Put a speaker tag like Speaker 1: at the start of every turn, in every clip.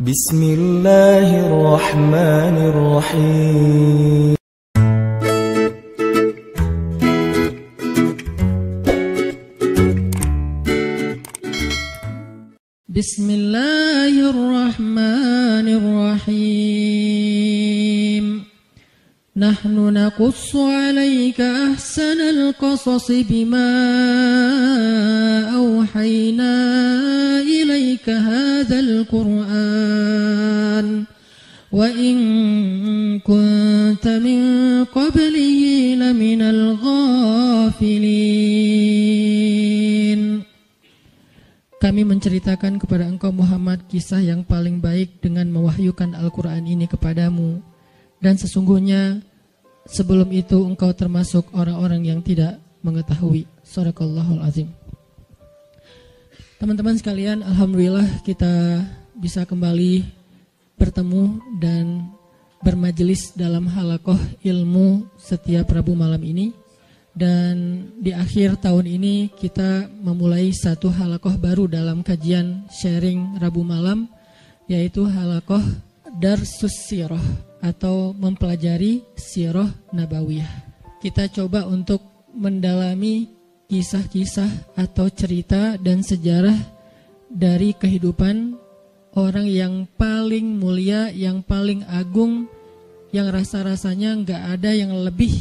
Speaker 1: Bismillahirrahmanirrahim.
Speaker 2: Bismillahirrahmanirrahim. Nahnu naqussu 'alaika ahsanal qasasi bima awhayna ilaika hadzal Qur'an wa in kunta min qablihi laminal ghafilin. Kami menceritakan kepada engkau Muhammad kisah yang paling baik dengan mewahyukan Al-Quran ini kepadamu. Dan sesungguhnya sebelum itu engkau termasuk orang-orang yang tidak mengetahui. Shadaqallahul azim. Teman-teman sekalian, alhamdulillah kita bisa kembali bertemu dan bermajelis dalam halaqah ilmu setiap Rabu malam ini. Dan di akhir tahun ini kita memulai satu halaqah baru dalam kajian sharing Rabu malam, yaitu halaqah Darsus Sirah atau mempelajari Sirah Nabawiyah. Kita coba untuk mendalami kisah-kisah atau cerita dan sejarah dari kehidupan orang yang paling mulia, yang paling agung, yang rasa-rasanya gak ada yang lebih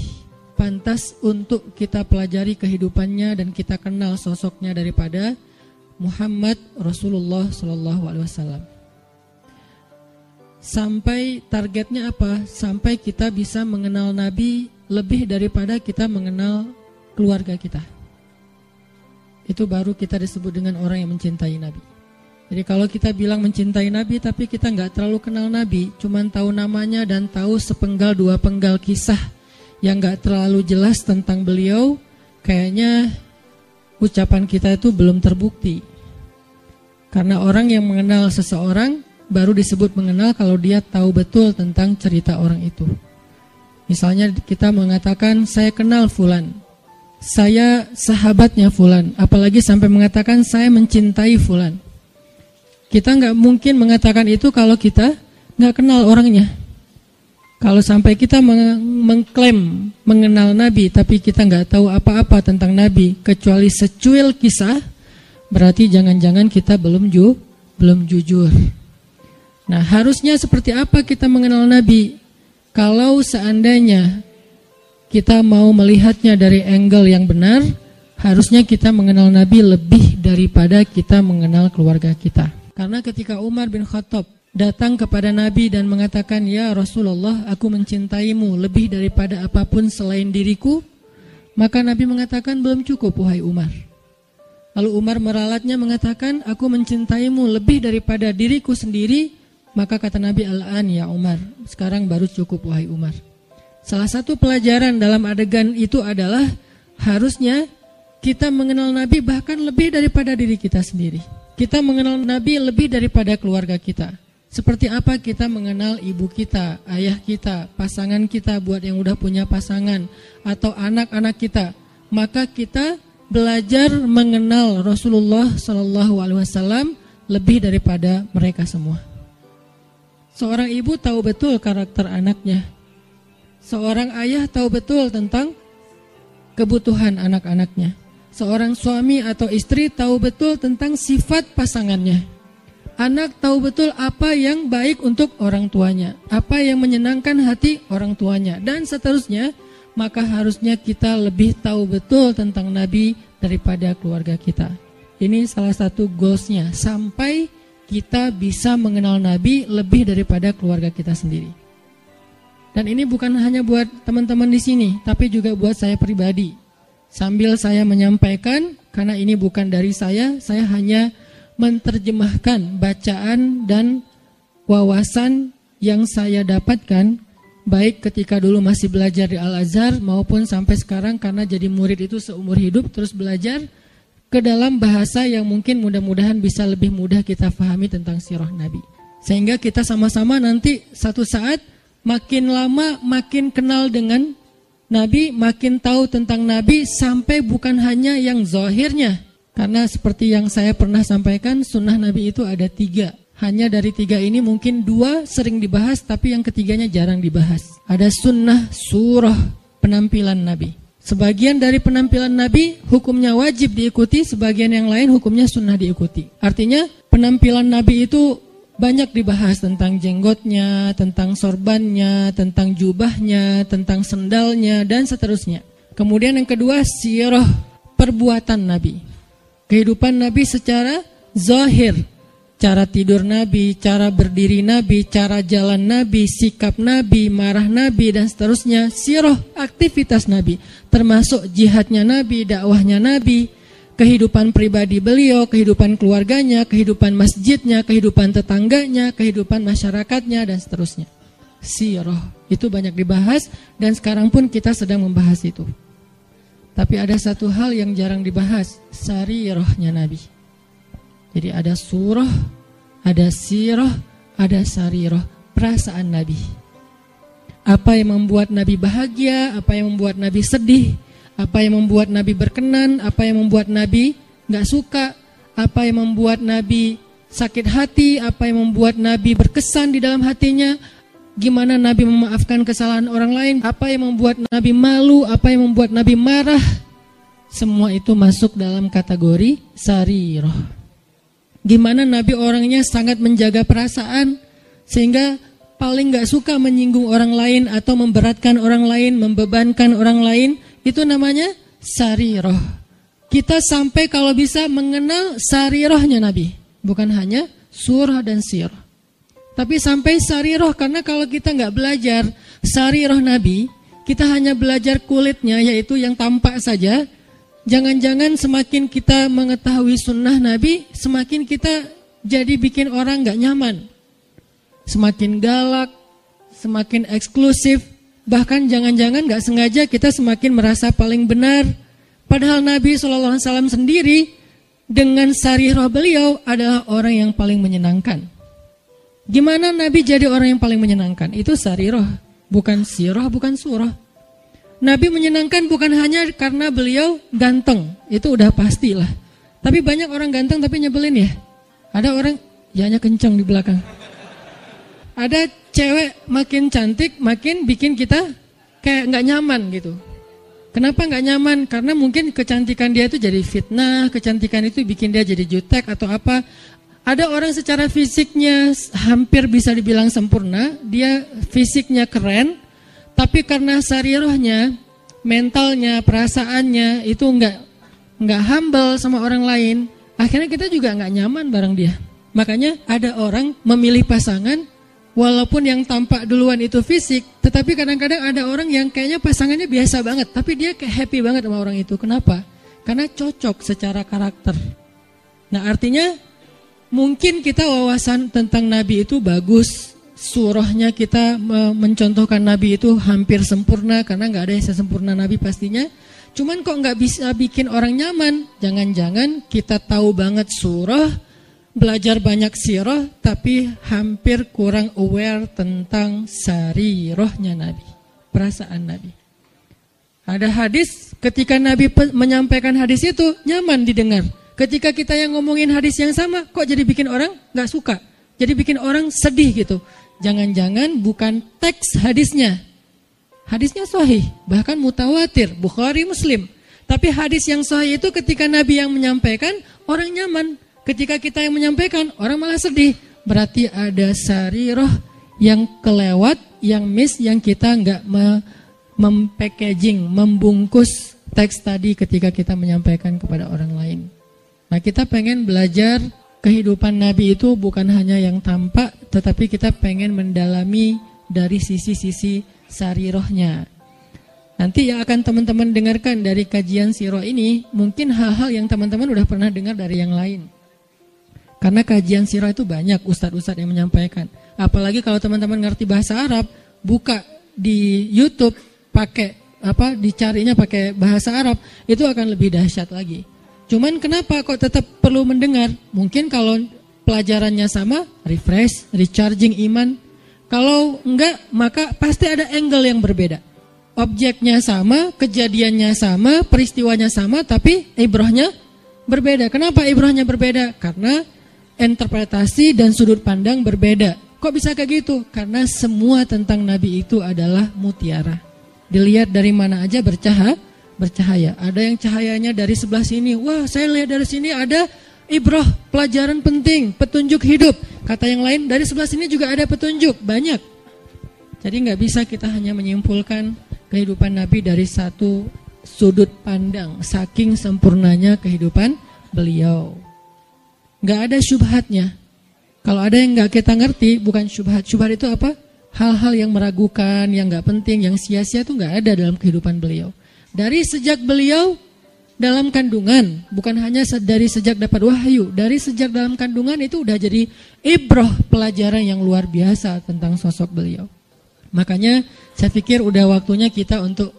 Speaker 2: pantas untuk kita pelajari kehidupannya dan kita kenal sosoknya daripada Muhammad Rasulullah SAW. Sampai targetnya apa? Sampai kita bisa mengenal Nabi lebih daripada kita mengenal keluarga kita. Itu baru kita disebut dengan orang yang mencintai Nabi. Jadi kalau kita bilang mencintai Nabi tapi kita gak terlalu kenal Nabi, cuman tahu namanya dan tahu sepenggal dua penggal kisah yang gak terlalu jelas tentang beliau, kayaknya ucapan kita itu belum terbukti. Karena orang yang mengenal seseorang baru disebut mengenal kalau dia tahu betul tentang cerita orang itu. Misalnya kita mengatakan saya kenal fulan, saya sahabatnya fulan, apalagi sampai mengatakan saya mencintai fulan. Kita gak mungkin mengatakan itu kalau kita gak kenal orangnya. Kalau sampai kita mengklaim mengenal Nabi tapi kita nggak tahu apa-apa tentang Nabi kecuali secuil kisah, berarti jangan-jangan kita belum jujur. Nah, harusnya seperti apa kita mengenal Nabi? Kalau seandainya kita mau melihatnya dari angle yang benar, harusnya kita mengenal Nabi lebih daripada kita mengenal keluarga kita. Karena ketika Umar bin Khattab datang kepada Nabi dan mengatakan, "Ya Rasulullah, aku mencintaimu lebih daripada apapun selain diriku," maka Nabi mengatakan, "Belum cukup wahai Umar." Lalu Umar meralatnya mengatakan, "Aku mencintaimu lebih daripada diriku sendiri," maka kata Nabi, "Al-an ya Umar, sekarang baru cukup wahai Umar." Salah satu pelajaran dalam adegan itu adalah harusnya kita mengenal Nabi bahkan lebih daripada diri kita sendiri. Kita mengenal Nabi lebih daripada keluarga kita. Seperti apa kita mengenal ibu kita, ayah kita, pasangan kita buat yang udah punya pasangan, atau anak-anak kita. Maka kita belajar mengenal Rasulullah SAW lebih daripada mereka semua. Seorang ibu tahu betul karakter anaknya. Seorang ayah tahu betul tentang kebutuhan anak-anaknya. Seorang suami atau istri tahu betul tentang sifat pasangannya. Anak tahu betul apa yang baik untuk orang tuanya, apa yang menyenangkan hati orang tuanya, dan seterusnya. Maka harusnya kita lebih tahu betul tentang Nabi daripada keluarga kita. Ini salah satu goalsnya, sampai kita bisa mengenal Nabi lebih daripada keluarga kita sendiri. Dan ini bukan hanya buat teman-teman di sini, tapi juga buat saya pribadi. Sambil saya menyampaikan, karena ini bukan dari saya hanya menerjemahkan bacaan dan wawasan yang saya dapatkan baik ketika dulu masih belajar di Al-Azhar maupun sampai sekarang karena jadi murid itu seumur hidup terus belajar ke dalam bahasa yang mungkin mudah-mudahan bisa lebih mudah kita fahami tentang sirah Nabi. Sehingga kita sama-sama nanti satu saat makin lama makin kenal dengan Nabi, makin tahu tentang Nabi sampai bukan hanya yang zahirnya. Karena seperti yang saya pernah sampaikan, sunnah Nabi itu ada 3. Hanya dari 3 ini mungkin 2 sering dibahas, tapi yang ketiganya jarang dibahas. Ada sunnah, surah, penampilan Nabi. Sebagian dari penampilan Nabi hukumnya wajib diikuti, sebagian yang lain hukumnya sunnah diikuti. Artinya penampilan Nabi itu banyak dibahas, tentang jenggotnya, tentang sorbannya, tentang jubahnya, tentang sendalnya, dan seterusnya. Kemudian yang kedua, sirah, perbuatan Nabi. Kehidupan Nabi secara zahir, cara tidur Nabi, cara berdiri Nabi, cara jalan Nabi, sikap Nabi, marah Nabi, dan seterusnya. Sirah, aktivitas Nabi, termasuk jihadnya Nabi, dakwahnya Nabi, kehidupan pribadi beliau, kehidupan keluarganya, kehidupan masjidnya, kehidupan tetangganya, kehidupan masyarakatnya, dan seterusnya. Sirah, itu banyak dibahas, dan sekarang pun kita sedang membahas itu. Tapi ada satu hal yang jarang dibahas, sarirahnya Nabi. Jadi ada surah, ada sirah, ada sarirah, perasaan Nabi. Apa yang membuat Nabi bahagia, apa yang membuat Nabi sedih, apa yang membuat Nabi berkenan, apa yang membuat Nabi gak suka, apa yang membuat Nabi sakit hati, apa yang membuat Nabi berkesan di dalam hatinya, gimana Nabi memaafkan kesalahan orang lain, apa yang membuat Nabi malu, apa yang membuat Nabi marah. Semua itu masuk dalam kategori sarirah. Gimana Nabi orangnya sangat menjaga perasaan, sehingga paling gak suka menyinggung orang lain atau memberatkan orang lain, membebankan orang lain. Itu namanya sarirah. Kita sampai kalau bisa mengenal sarirahnya Nabi, bukan hanya surah dan sirah, tapi sampai sarirah. Karena kalau kita nggak belajar sarirah Nabi, kita hanya belajar kulitnya, yaitu yang tampak saja. Jangan-jangan semakin kita mengetahui sunnah Nabi, semakin kita jadi bikin orang nggak nyaman, semakin galak, semakin eksklusif. Bahkan jangan-jangan gak sengaja kita semakin merasa paling benar. Padahal Nabi SAW sendiri dengan sarirah beliau adalah orang yang paling menyenangkan. Gimana Nabi jadi orang yang paling menyenangkan? Itu sarirah, bukan sirah, bukan surah. Nabi menyenangkan bukan hanya karena beliau ganteng, itu udah pastilah. Tapi banyak orang ganteng tapi nyebelin ya. Ada orang, ya-nya kencang di belakang. Ada cewek makin cantik, makin bikin kita kayak gak nyaman gitu. Kenapa gak nyaman? Karena mungkin kecantikan dia itu jadi fitnah, kecantikan itu bikin dia jadi jutek atau apa. Ada orang secara fisiknya hampir bisa dibilang sempurna, dia fisiknya keren, tapi karena sarirahnya, mentalnya, perasaannya itu gak humble sama orang lain, akhirnya kita juga gak nyaman bareng dia. Makanya ada orang memilih pasangan, walaupun yang tampak duluan itu fisik, tetapi kadang-kadang ada orang yang kayaknya pasangannya biasa banget, tapi dia kayak happy banget sama orang itu. Kenapa? Karena cocok secara karakter. Nah artinya mungkin kita wawasan tentang Nabi itu bagus, surahnya kita mencontohkan Nabi itu hampir sempurna, karena gak ada yang sesempurna Nabi pastinya. Cuman kok gak bisa bikin orang nyaman? Jangan-jangan kita tahu banget surah, belajar banyak sirah, tapi hampir kurang aware tentang sarirahnya Nabi, perasaan Nabi. Ada hadis, ketika Nabi menyampaikan hadis itu nyaman didengar. Ketika kita yang ngomongin hadis yang sama, kok jadi bikin orang gak suka, jadi bikin orang sedih gitu. Jangan-jangan bukan teks hadisnya. Hadisnya sahih, bahkan mutawatir, Bukhari, Muslim. Tapi hadis yang sahih itu ketika Nabi yang menyampaikan, orang nyaman. Ketika kita yang menyampaikan, orang malah sedih. Berarti ada sarirah yang kelewat, yang miss, yang kita nggak mem-packaging, membungkus teks tadi ketika kita menyampaikan kepada orang lain. Nah kita pengen belajar kehidupan Nabi itu bukan hanya yang tampak, tetapi kita pengen mendalami dari sisi-sisi sarirahnya. Nanti yang akan teman-teman dengarkan dari kajian sirah ini, mungkin hal-hal yang teman-teman udah pernah dengar dari yang lain. Karena kajian sirah itu banyak ustadz-ustadz yang menyampaikan. Apalagi kalau teman-teman ngerti bahasa Arab, buka di YouTube dicarinya pakai bahasa Arab, itu akan lebih dahsyat lagi. Cuman kenapa kok tetap perlu mendengar? Mungkin kalau pelajarannya sama, refresh, recharging iman. Kalau enggak, maka pasti ada angle yang berbeda. Objeknya sama, kejadiannya sama, peristiwanya sama, tapi ibrahnya berbeda. Kenapa ibrahnya berbeda? Karena interpretasi dan sudut pandang berbeda. Kok bisa kayak gitu? Karena semua tentang Nabi itu adalah mutiara. Dilihat dari mana aja bercahaya. Ada yang cahayanya dari sebelah sini. Wah, saya lihat dari sini ada ibrah, pelajaran penting, petunjuk hidup. Kata yang lain, dari sebelah sini juga ada petunjuk, banyak. Jadi nggak bisa kita hanya menyimpulkan kehidupan Nabi dari satu sudut pandang, saking sempurnanya kehidupan beliau. Nggak ada syubhatnya. Kalau ada yang nggak kita ngerti, bukan syubhat. Syubhat itu apa? Hal-hal yang meragukan, yang nggak penting, yang sia-sia itu nggak ada dalam kehidupan beliau. Dari sejak beliau dalam kandungan, bukan hanya dari sejak dapat wahyu, dari sejak dalam kandungan itu udah jadi ibrah, pelajaran yang luar biasa tentang sosok beliau. Makanya saya pikir udah waktunya kita untuk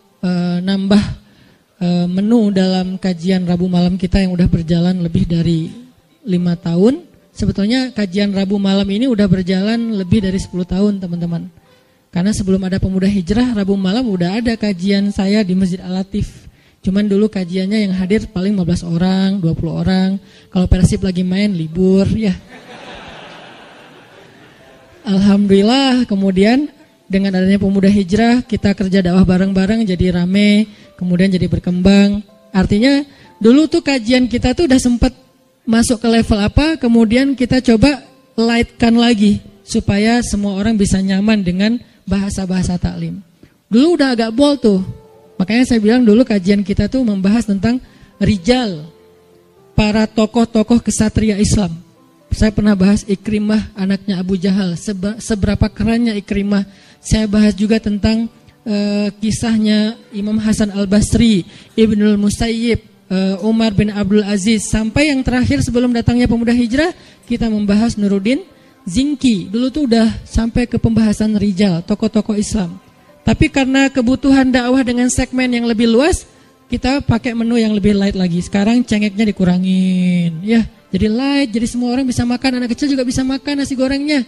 Speaker 2: nambah menu dalam kajian Rabu malam kita yang udah berjalan lebih dari 5 tahun. Sebetulnya kajian Rabu malam ini udah berjalan lebih dari 10 tahun teman-teman. Karena sebelum ada Pemuda Hijrah, Rabu malam udah ada kajian saya di Masjid Al-Latif. Cuman dulu kajiannya yang hadir paling 15 orang, 20 orang. Kalau Persib lagi main libur ya. Alhamdulillah kemudian dengan adanya Pemuda Hijrah kita kerja dakwah bareng-bareng jadi rame, kemudian jadi berkembang. Artinya dulu tuh kajian kita tuh udah sempat masuk ke level apa, kemudian kita coba lightkan lagi supaya semua orang bisa nyaman dengan bahasa-bahasa taklim. Dulu udah agak bold tuh. Makanya saya bilang dulu kajian kita tuh membahas tentang rijal, para tokoh-tokoh kesatria Islam. Saya pernah bahas Ikrimah, anaknya Abu Jahal, seberapa kerennya Ikrimah. Saya bahas juga tentang kisahnya Imam Hasan Al-Basri, Ibnul Musayyib, Umar bin Abdul Aziz, sampai yang terakhir sebelum datangnya Pemuda Hijrah kita membahas Nuruddin Zinki. Dulu tuh udah sampai ke pembahasan rijal, tokoh-tokoh Islam. Tapi karena kebutuhan dakwah dengan segmen yang lebih luas, kita pakai menu yang lebih light lagi. Sekarang cengeknya dikurangin, ya. Jadi light, jadi semua orang bisa makan, anak kecil juga bisa makan nasi gorengnya.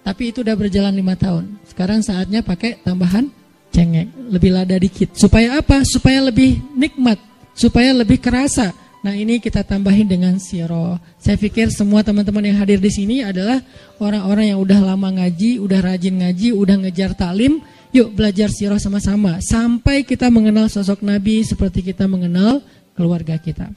Speaker 2: Tapi itu udah berjalan 5 tahun. Sekarang saatnya pakai tambahan cengek, lebih lada dikit. Supaya apa? Supaya lebih nikmat, supaya lebih kerasa. Nah ini kita tambahin dengan siro. Saya pikir semua teman-teman yang hadir di sini adalah orang-orang yang udah lama ngaji, udah rajin ngaji, udah ngejar taklim. Yuk belajar siro sama-sama sampai kita mengenal sosok Nabi seperti kita mengenal keluarga kita.